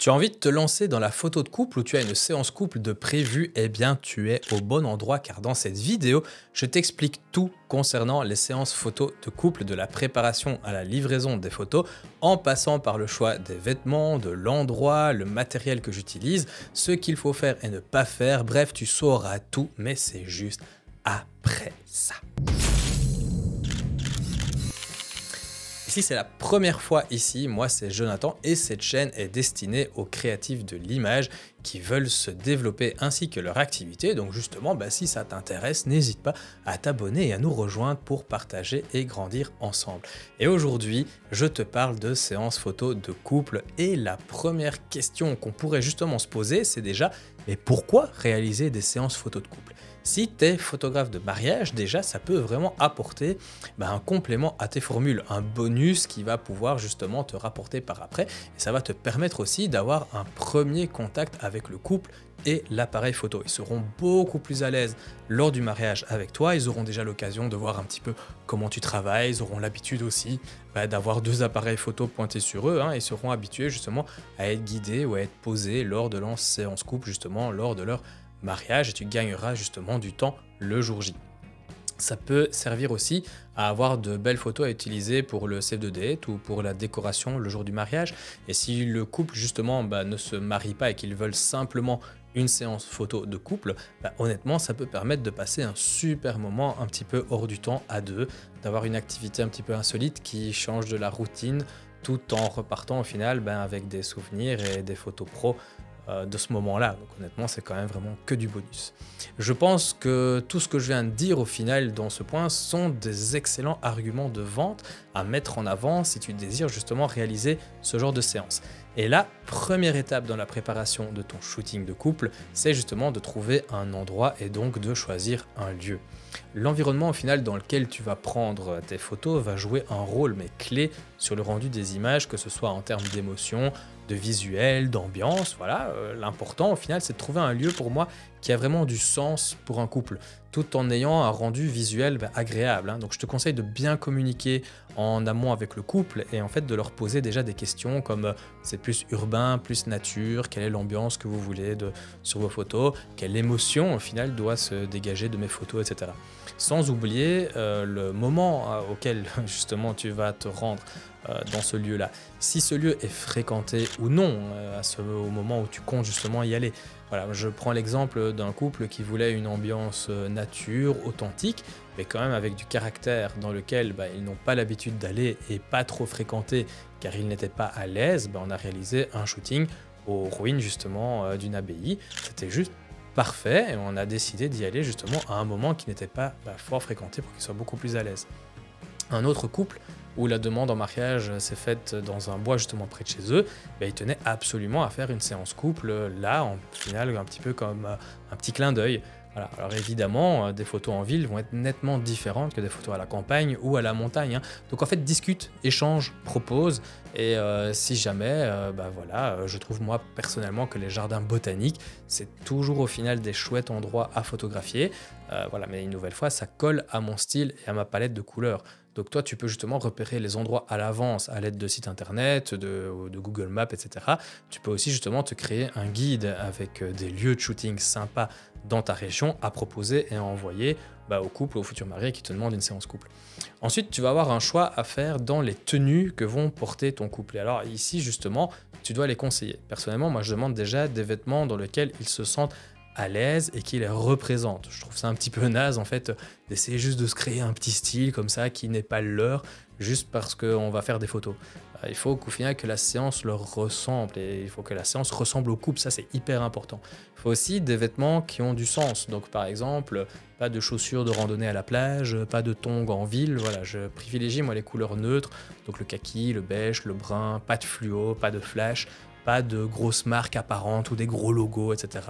Tu as envie de te lancer dans la photo de couple ou tu as une séance couple de prévue? Eh bien, tu es au bon endroit car dans cette vidéo, je t'explique tout concernant les séances photo de couple, de la préparation à la livraison des photos, en passant par le choix des vêtements, de l'endroit, le matériel que j'utilise, ce qu'il faut faire et ne pas faire. Bref, tu sauras tout, mais c'est juste après ça. Si c'est la première fois ici, moi c'est Jonathan et cette chaîne est destinée aux créatifs de l'image qui veulent se développer ainsi que leur activité. Donc justement, si ça t'intéresse, n'hésite pas à t'abonner et à nous rejoindre pour partager et grandir ensemble. Et aujourd'hui, je te parle de séances photos de couple et la première question qu'on pourrait justement se poser, c'est déjà, mais pourquoi réaliser des séances photos de couple? Si tu es photographe de mariage, déjà, ça peut vraiment apporter un complément à tes formules, un bonus qui va pouvoir justement te rapporter par après. Et ça va te permettre aussi d'avoir un premier contact avec le couple et l'appareil photo. Ils seront beaucoup plus à l'aise lors du mariage avec toi. Ils auront déjà l'occasion de voir un petit peu comment tu travailles. Ils auront l'habitude aussi d'avoir deux appareils photo pointés sur eux. Ils seront habitués justement à être guidés ou à être posés lors de leur séance couple, justement lors de leur mariage, et tu gagneras justement du temps le jour J. Ça peut servir aussi à avoir de belles photos à utiliser pour le save the date ou pour la décoration le jour du mariage. Et si le couple justement ne se marie pas et qu'ils veulent simplement une séance photo de couple, honnêtement ça peut permettre de passer un super moment un petit peu hors du temps à deux, d'avoir une activité un petit peu insolite qui change de la routine tout en repartant au final avec des souvenirs et des photos pro de ce moment-là. Donc honnêtement, c'est quand même vraiment que du bonus. Je pense que tout ce que je viens de dire au final dans ce point sont des excellents arguments de vente à mettre en avant si tu désires justement réaliser ce genre de séance. Et la première étape dans la préparation de ton shooting de couple, c'est justement de trouver un endroit et donc de choisir un lieu. L'environnement au final dans lequel tu vas prendre tes photos va jouer un rôle mais clé sur le rendu des images, que ce soit en termes d'émotion, de visuel, d'ambiance. Voilà, l'important au final c'est de trouver un lieu pour moi qui a vraiment du sens pour un couple, tout en ayant un rendu visuel agréable. Donc je te conseille de bien communiquer en amont avec le couple et en fait de leur poser déjà des questions comme c'est plus urbain, plus nature, quelle est l'ambiance que vous voulez sur vos photos, quelle émotion au final doit se dégager de mes photos, etc. Sans oublier le moment auquel justement tu vas te rendre dans ce lieu-là. Si ce lieu est fréquenté ou non au moment où tu comptes justement y aller. Voilà, je prends l'exemple d'un couple qui voulait une ambiance nature, authentique, mais quand même avec du caractère dans lequel ils n'ont pas l'habitude d'aller et pas trop fréquenter car ils n'étaient pas à l'aise. On a réalisé un shooting aux ruines justement d'une abbaye. C'était juste parfait et on a décidé d'y aller justement à un moment qui n'était pas fort fréquenté pour qu'ils soient beaucoup plus à l'aise. Un autre couple où la demande en mariage s'est faite dans un bois justement près de chez eux, ils tenaient absolument à faire une séance couple là, en final un petit peu comme un petit clin d'œil. Voilà. Alors évidemment, des photos en ville vont être nettement différentes que des photos à la campagne ou à la montagne. Donc en fait, discute, échange, propose. Et si jamais, je trouve moi personnellement que les jardins botaniques, c'est toujours au final des chouettes endroits à photographier. Mais une nouvelle fois, ça colle à mon style et à ma palette de couleurs. Donc toi, tu peux justement repérer les endroits à l'avance à l'aide de sites internet, de Google Maps, etc. Tu peux aussi justement te créer un guide avec des lieux de shooting sympas dans ta région à proposer et à envoyer au couple ou au futur marié qui te demande une séance couple. Ensuite, tu vas avoir un choix à faire dans les tenues que vont porter ton couple. Et alors ici, justement, tu dois les conseiller. Personnellement, moi, je demande déjà des vêtements dans lesquels ils se sentent à l'aise et qui les représente. Je trouve ça un petit peu naze en fait d'essayer juste de se créer un petit style comme ça qui n'est pas le leur juste parce qu'on va faire des photos. Il faut qu'au final que la séance leur ressemble et il faut que la séance ressemble au couple, ça c'est hyper important. Il faut aussi des vêtements qui ont du sens, donc par exemple pas de chaussures de randonnée à la plage, pas de tongs en ville, voilà, je privilégie moi les couleurs neutres, donc le kaki, le beige, le brun, pas de fluo, pas de flash, pas de grosses marques apparentes ou des gros logos, etc.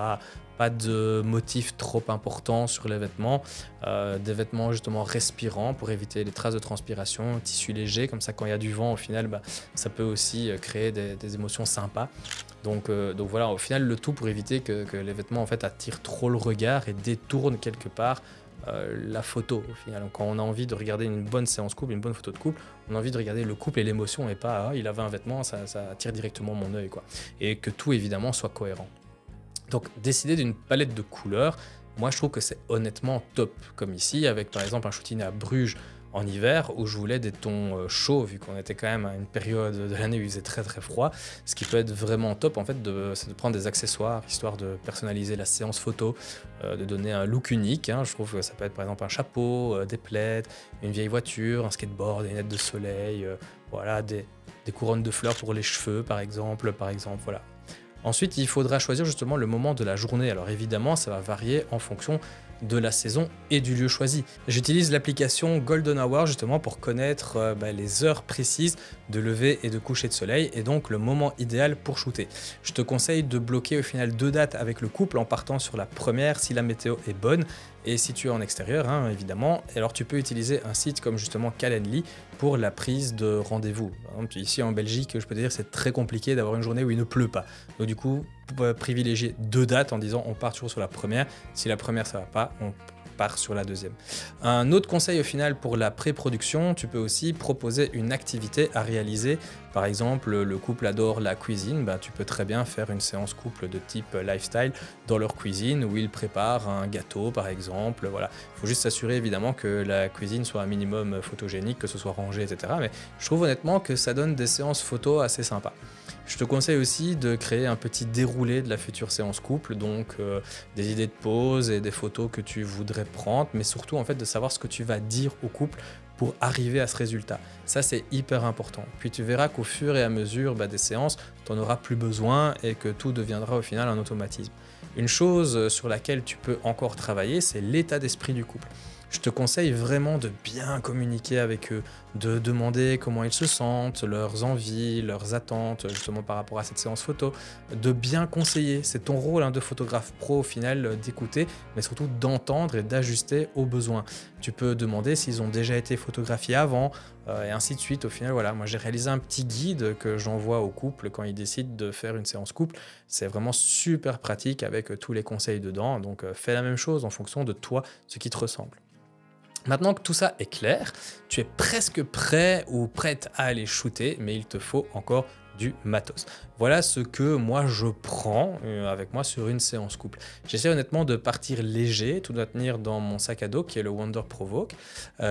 Pas de motifs trop importants sur les vêtements, des vêtements justement respirants pour éviter les traces de transpiration, tissu léger, comme ça quand il y a du vent au final ça peut aussi créer des émotions sympas. Donc voilà, au final le tout pour éviter que les vêtements en fait attirent trop le regard et détournent quelque part la photo au final. Donc, quand on a envie de regarder une bonne séance couple, une bonne photo de couple, on a envie de regarder le couple et l'émotion et pas il avait un vêtement, ça attire directement mon œil, quoi. Et que tout évidemment soit cohérent. Donc décider d'une palette de couleurs, moi je trouve que c'est honnêtement top, comme ici avec par exemple un shooting à Bruges en hiver où je voulais des tons chauds vu qu'on était quand même à une période de l'année où il faisait très très froid. Ce qui peut être vraiment top en fait, c'est de prendre des accessoires histoire de personnaliser la séance photo, de donner un look unique, hein. Je trouve que ça peut être par exemple un chapeau, des plaids, une vieille voiture, un skateboard, des lunettes de soleil, voilà, des couronnes de fleurs pour les cheveux par exemple, voilà. Ensuite, il faudra choisir justement le moment de la journée. Alors évidemment, ça va varier en fonction de la saison et du lieu choisi. J'utilise l'application Golden Hour justement pour connaître les heures précises de lever et de coucher de soleil et donc le moment idéal pour shooter. Je te conseille de bloquer au final 2 dates avec le couple en partant sur la première si la météo est bonne et si tu es en extérieur, hein, évidemment. Et alors tu peux utiliser un site comme justement Calendly pour la prise de rendez-vous. Ici en Belgique, je peux te dire que c'est très compliqué d'avoir une journée où il ne pleut pas. Donc du coup, privilégier 2 dates en disant on part toujours sur la première. Si la première ça va pas, on part sur la deuxième. Un autre conseil au final pour la pré-production, tu peux aussi proposer une activité à réaliser. Par exemple, le couple adore la cuisine, tu peux très bien faire une séance couple de type lifestyle dans leur cuisine où ils préparent un gâteau par exemple. Voilà. Il faut juste s'assurer évidemment que la cuisine soit un minimum photogénique, que ce soit rangé, etc. Mais je trouve honnêtement que ça donne des séances photos assez sympas. Je te conseille aussi de créer un petit déroulé de la future séance couple, donc des idées de pose et des photos que tu voudrais prendre, mais surtout en fait de savoir ce que tu vas dire au couple pour arriver à ce résultat. Ça, c'est hyper important. Puis tu verras qu'au fur et à mesure des séances, tu n'en auras plus besoin et que tout deviendra au final un automatisme. Une chose sur laquelle tu peux encore travailler, c'est l'état d'esprit du couple. Je te conseille vraiment de bien communiquer avec eux, de demander comment ils se sentent, leurs envies, leurs attentes, justement par rapport à cette séance photo, de bien conseiller. C'est ton rôle de photographe pro au final d'écouter, mais surtout d'entendre et d'ajuster aux besoins. Tu peux demander s'ils ont déjà été photographiés avant, et ainsi de suite. Au final, voilà, moi j'ai réalisé un petit guide que j'envoie au couple quand ils décident de faire une séance couple. C'est vraiment super pratique avec tous les conseils dedans. Donc fais la même chose en fonction de toi, ce qui te ressemble. Maintenant que tout ça est clair, tu es presque prêt ou prête à aller shooter, mais il te faut encore du matos. Voilà ce que moi je prends avec moi sur une séance couple. J'essaie honnêtement de partir léger, tout doit tenir dans mon sac à dos qui est le Wonder Provoke.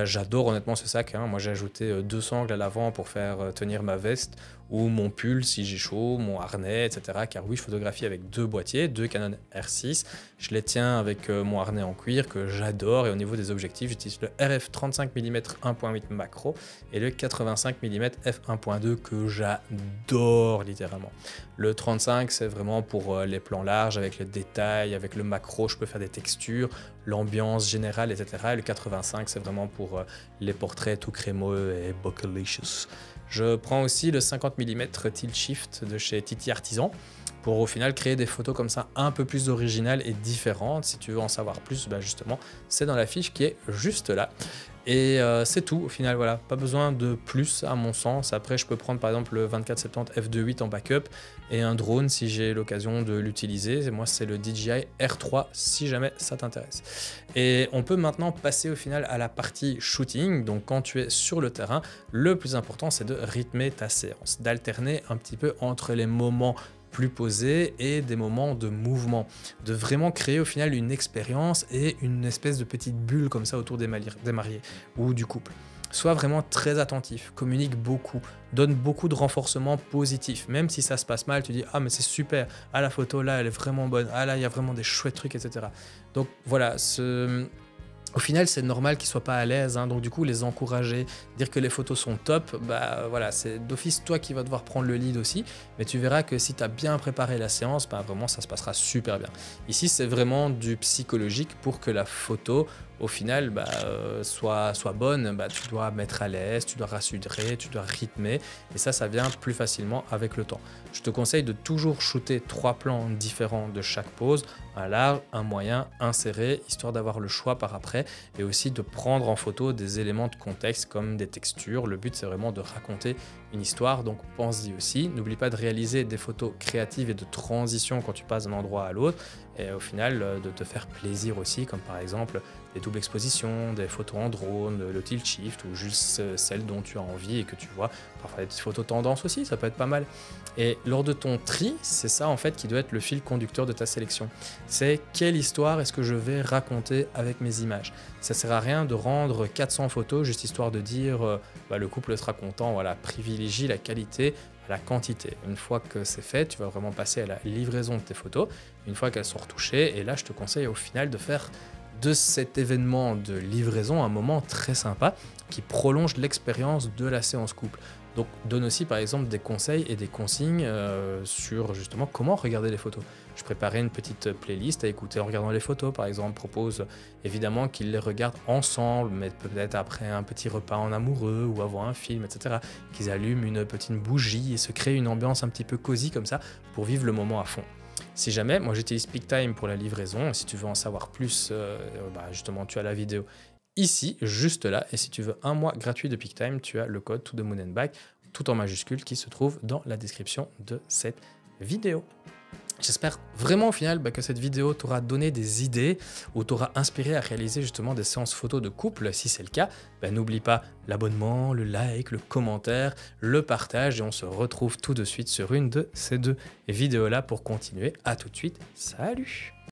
J'adore honnêtement ce sac, hein. Moi j'ai ajouté 2 sangles à l'avant pour faire tenir ma veste ou mon pull si j'ai chaud, mon harnais, etc. Car oui, je photographie avec 2 boîtiers, 2 Canon R6. Je les tiens avec mon harnais en cuir que j'adore et au niveau des objectifs, j'utilise le RF 35 mm 1.8 macro et le 85 mm f1.2 que j'adore littéralement. Le 35, c'est vraiment pour les plans larges avec le détail, avec le macro, je peux faire des textures, l'ambiance générale, etc. Et le 85, c'est vraiment pour les portraits tout crémeux et bocalicious. Je prends aussi le 50 mm Tilt Shift de chez Titi Artisan pour au final créer des photos comme ça un peu plus originales et différentes. Si tu veux en savoir plus, justement, c'est dans la fiche qui est juste là. Et c'est tout au final, voilà, pas besoin de plus à mon sens. Après je peux prendre par exemple le 24-70 f2.8 en backup et un drone si j'ai l'occasion de l'utiliser. Moi c'est le DJI R3 si jamais ça t'intéresse. Et on peut maintenant passer au final à la partie shooting. Donc quand tu es sur le terrain, le plus important c'est de rythmer ta séance, d'alterner un petit peu entre les moments plus posé et des moments de mouvement, de vraiment créer au final une expérience et une espèce de petite bulle comme ça autour des mariés ou du couple. Sois vraiment très attentif, communique beaucoup, donne beaucoup de renforcement positif, même si ça se passe mal, tu dis ah mais c'est super, ah la photo là elle est vraiment bonne, ah là il y a vraiment des chouettes trucs, etc. Donc voilà, au final, c'est normal qu'ils ne soient pas à l'aise, hein, donc du coup, les encourager, dire que les photos sont top, voilà, c'est d'office toi qui vas devoir prendre le lead aussi, mais tu verras que si tu as bien préparé la séance, vraiment, ça se passera super bien. Ici, c'est vraiment du psychologique pour que la photo, au final, soit bonne, tu dois mettre à l'aise, tu dois rassurer, tu dois rythmer, et ça vient plus facilement avec le temps. Je te conseille de toujours shooter 3 plans différents de chaque pose, un large, un moyen, un serré, histoire d'avoir le choix par après, et aussi de prendre en photo des éléments de contexte comme des textures. Le but, c'est vraiment de raconter une histoire, donc pense-y aussi. N'oublie pas de réaliser des photos créatives et de transition quand tu passes d'un endroit à l'autre, et au final, de te faire plaisir aussi, comme par exemple des doubles expositions, des photos en drone, le tilt shift ou juste celles dont tu as envie et que tu vois. Parfois des photos tendance aussi, ça peut être pas mal. Et lors de ton tri, c'est ça en fait qui doit être le fil conducteur de ta sélection. C'est quelle histoire est-ce que je vais raconter avec mes images. Ça sert à rien de rendre 400 photos juste histoire de dire le couple sera content, voilà, privilégie la qualité à la quantité. Une fois que c'est fait, tu vas vraiment passer à la livraison de tes photos, une fois qu'elles sont retouchées, et là je te conseille au final de faire de cet événement de livraison un moment très sympa qui prolonge l'expérience de la séance couple. Donc donne aussi par exemple des conseils et des consignes sur justement comment regarder les photos. Je préparais une petite playlist à écouter en regardant les photos par exemple. Propose évidemment qu'ils les regardent ensemble, mais peut-être après un petit repas en amoureux ou avant un film, etc. Qu'ils allument une petite bougie et se créent une ambiance un petit peu cosy comme ça pour vivre le moment à fond. Si jamais, moi j'utilise PicTime pour la livraison, et si tu veux en savoir plus, justement tu as la vidéo ici, juste là, et si tu veux un mois gratuit de PicTime, tu as le code To The Moon and Back, tout en majuscule, qui se trouve dans la description de cette vidéo. J'espère vraiment au final que cette vidéo t'aura donné des idées ou t'aura inspiré à réaliser justement des séances photos de couple. Si c'est le cas, n'oublie pas l'abonnement, le like, le commentaire, le partage, et on se retrouve tout de suite sur une de ces deux vidéos-là pour continuer. À tout de suite, salut!